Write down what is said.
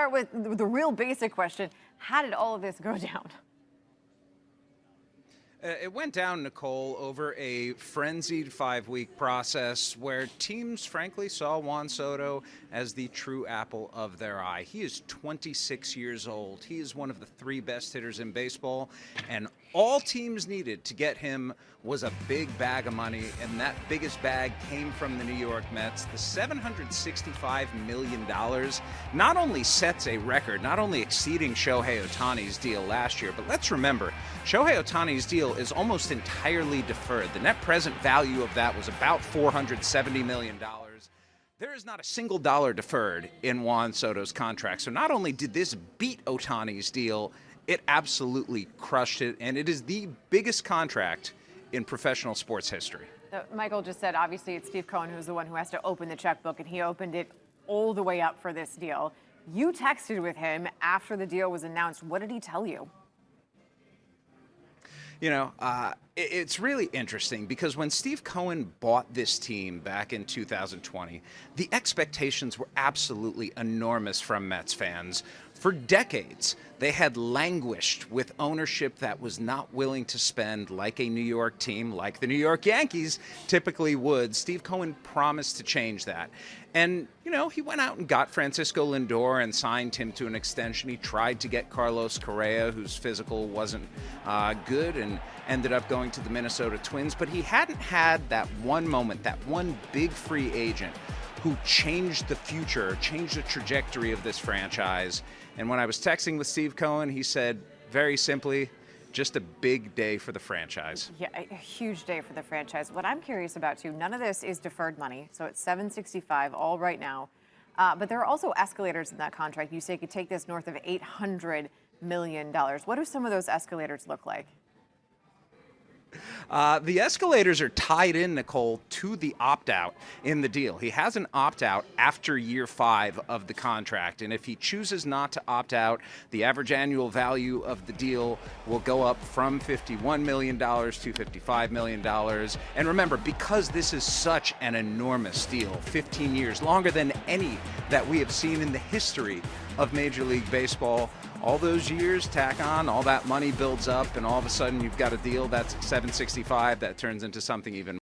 start with the real basic question. How did all of this go down? It went down, Nicole, over a frenzied 5-week process where teams, frankly, saw Juan Soto as the true apple of their eye. He is 26 years old. He is one of the 3 best hitters in baseball, and all teams needed to get him was a big bag of money, and that biggest bag came from the New York Mets. The $765 million not only sets a record, not only exceeding Shohei Ohtani's deal last year, but let's remember, Shohei Ohtani's deal is almost entirely deferred. The net present value of that was about $470 million. There is not a single dollar deferred in Juan Soto's contract. So not only did this beat Ohtani's deal, it absolutely crushed it, and it is the biggest contract in professional sports history. Michael just said, obviously, it's Steve Cohen who's the one who has to open the checkbook, and he opened it all the way up for this deal. You texted with him after the deal was announced. What did he tell you? You know, it's really interesting because when Steve Cohen bought this team back in 2020, the expectations were absolutely enormous from Mets fans. For decades, they had languished with ownership that was not willing to spend like a New York team, like the New York Yankees typically would. Steve Cohen promised to change that. And, you know, he went out and got Francisco Lindor and signed him to an extension. He tried to get Carlos Correa, whose physical wasn't good, and ended up going to the Minnesota Twins. But he hadn't had that one moment, that one big free agent who changed the future, changed the trajectory of this franchise. And when I was texting with Steve Cohen, he said, very simply, just a big day for the franchise. Yeah, a huge day for the franchise. What I'm curious about, too, none of this is deferred money, so it's $765 all right now. But there are also escalators in that contract. You say you could take this north of $800 million. What do some of those escalators look like? The escalators are tied in, Nicole, to the opt-out in the deal. He has an opt-out after year 5 of the contract, and if he chooses not to opt out, the average annual value of the deal will go up from $51 million to $55 million. And remember, because this is such an enormous deal, 15 years, longer than any that we have seen in the history of Major League Baseball, all those years tack on, all that money builds up, and all of a sudden you've got a deal that's $765 that turns into something even